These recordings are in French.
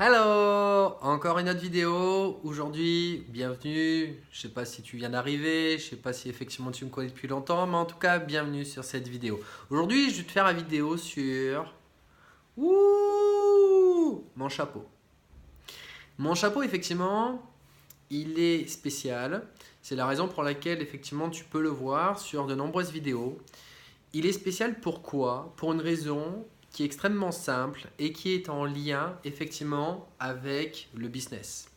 Hello! Encore une autre vidéo. Aujourd'hui, bienvenue. Je sais pas si tu viens d'arriver, je sais pas si effectivement tu me connais depuis longtemps, mais en tout cas, bienvenue sur cette vidéo. Aujourd'hui, je vais te faire la vidéo sur mon chapeau. Mon chapeau, effectivement, il est spécial. C'est la raison pour laquelle, effectivement, tu peux le voir sur de nombreuses vidéos. Il est spécial pourquoi? Pour une raison qui est extrêmement simple et qui est en lien effectivement avec le business,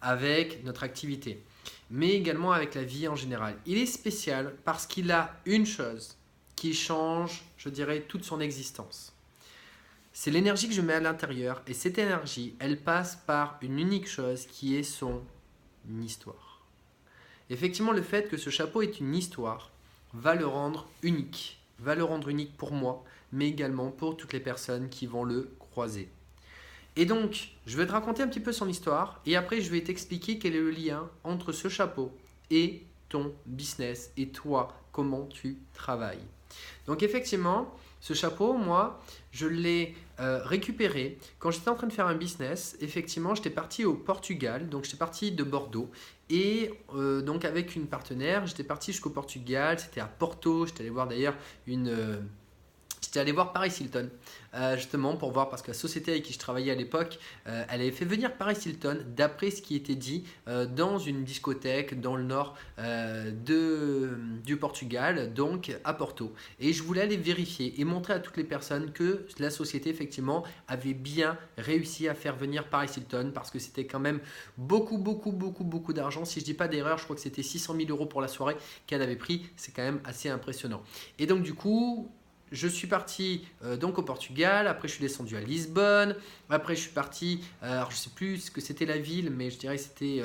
avec notre activité, mais également avec la vie en général. Il est spécial parce qu'il a une chose qui change, je dirais, toute son existence. C'est l'énergie que je mets à l'intérieur et cette énergie, elle passe par une unique chose qui est son histoire. Effectivement, le fait que ce chapeau ait une histoire va le rendre unique, pour moi, mais également pour toutes les personnes qui vont le croiser. Et donc, je vais te raconter un petit peu son histoire et après je vais t'expliquer quel est le lien entre ce chapeau et ton business et toi, comment tu travailles. Donc effectivement, ce chapeau, moi, je l'ai récupéré quand j'étais en train de faire un business. Effectivement, j'étais parti au Portugal, donc j'étais parti de Bordeaux. Et donc avec une partenaire, j'étais parti jusqu'au Portugal, c'était à Porto. J'étais allé voir d'ailleurs J'étais allé voir Paris Hilton, justement pour voir, parce que la société avec qui je travaillais à l'époque, elle avait fait venir Paris Hilton, d'après ce qui était dit, dans une discothèque dans le nord du Portugal, donc à Porto. Et je voulais aller vérifier et montrer à toutes les personnes que la société, effectivement, avait bien réussi à faire venir Paris Hilton, parce que c'était quand même beaucoup d'argent. Si je ne dis pas d'erreur, je crois que c'était 600 000 euros pour la soirée qu'elle avait pris. C'est quand même assez impressionnant. Et donc du coup, je suis parti donc au Portugal, après je suis descendu à Lisbonne, après je suis parti, alors je ne sais plus ce que c'était la ville, mais je dirais que c'était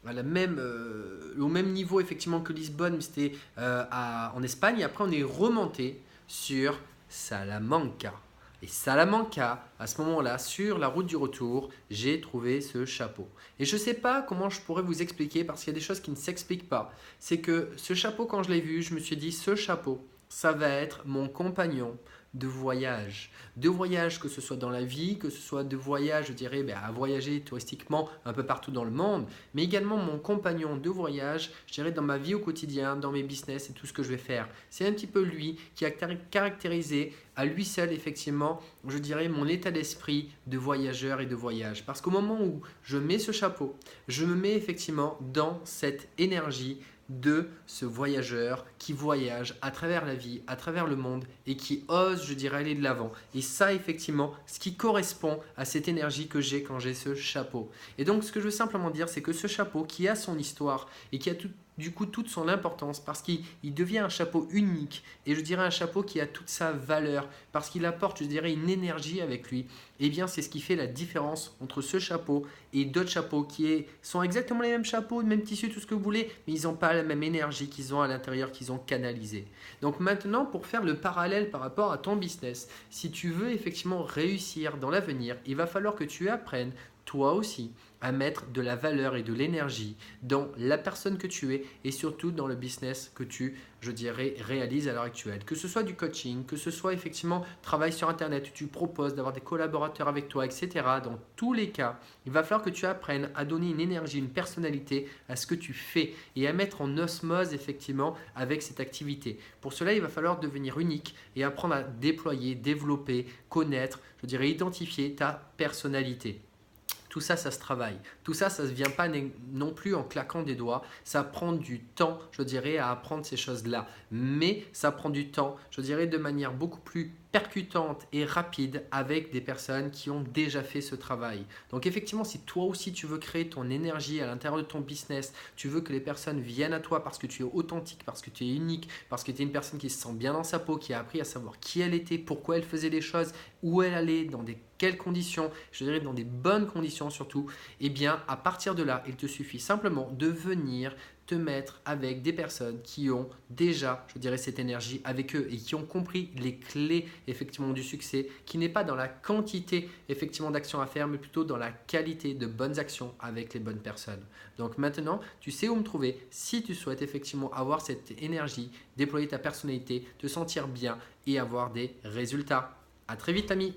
au même niveau effectivement que Lisbonne, mais c'était en Espagne. Et après on est remonté sur Salamanca. Et Salamanca, à ce moment-là, sur la route du retour, j'ai trouvé ce chapeau. Et je ne sais pas comment je pourrais vous expliquer, parce qu'il y a des choses qui ne s'expliquent pas. C'est que ce chapeau, quand je l'ai vu, je me suis dit, ce chapeau, ça va être mon compagnon de voyage. De voyage, que ce soit dans la vie, que ce soit de voyage, je dirais, à voyager touristiquement un peu partout dans le monde, mais également mon compagnon de voyage, je dirais, dans ma vie au quotidien, dans mes business et tout ce que je vais faire. C'est un petit peu lui qui a caractérisé à lui seul, effectivement, je dirais, mon état d'esprit de voyageur et de voyage. Parce qu'au moment où je mets ce chapeau, je me mets effectivement dans cette énergie de ce voyageur qui voyage à travers la vie, à travers le monde et qui ose, je dirais, aller de l'avant. Et ça, effectivement, ce qui correspond à cette énergie que j'ai quand j'ai ce chapeau. Et donc, ce que je veux simplement dire, c'est que ce chapeau qui a son histoire et qui a du coup toute son importance, parce qu'il devient un chapeau unique et je dirais un chapeau qui a toute sa valeur, parce qu'il apporte, je dirais, une énergie avec lui. Eh bien, c'est ce qui fait la différence entre ce chapeau et d'autres chapeaux sont exactement les mêmes chapeaux, le même tissu, tout ce que vous voulez, mais ils n'ont pas la même énergie qu'ils ont à l'intérieur, qu'ils ont canalisé. Donc maintenant, pour faire le parallèle par rapport à ton business, si tu veux effectivement réussir dans l'avenir, il va falloir que tu apprennes toi aussi à mettre de la valeur et de l'énergie dans la personne que tu es et surtout dans le business que tu, je dirais, réalises à l'heure actuelle. Que ce soit du coaching, que ce soit effectivement travail sur Internet, où tu proposes d'avoir des collaborateurs avec toi, etc. Dans tous les cas, il va falloir que tu apprennes à donner une énergie, une personnalité à ce que tu fais et à mettre en osmose effectivement avec cette activité. Pour cela, il va falloir devenir unique et apprendre à déployer, développer, connaître, je dirais, identifier ta personnalité. Tout ça, ça se travaille. Tout ça, ça ne se vient pas non plus en claquant des doigts. Ça prend du temps, je dirais, à apprendre ces choses-là. Mais ça prend du temps, je dirais, de manière beaucoup plus percutante et rapide avec des personnes qui ont déjà fait ce travail. Donc effectivement, si toi aussi tu veux créer ton énergie à l'intérieur de ton business, tu veux que les personnes viennent à toi parce que tu es authentique, parce que tu es unique, parce que tu es une personne qui se sent bien dans sa peau, qui a appris à savoir qui elle était, pourquoi elle faisait les choses, où elle allait, dans quelles conditions, je dirais dans des bonnes conditions surtout, eh bien à partir de là, il te suffit simplement de venir te mettre avec des personnes qui ont déjà, je dirais, cette énergie avec eux et qui ont compris les clés effectivement du succès, qui n'est pas dans la quantité effectivement d'actions à faire, mais plutôt dans la qualité de bonnes actions avec les bonnes personnes. Donc maintenant, tu sais où me trouver si tu souhaites effectivement avoir cette énergie, déployer ta personnalité, te sentir bien et avoir des résultats. À très vite, ami!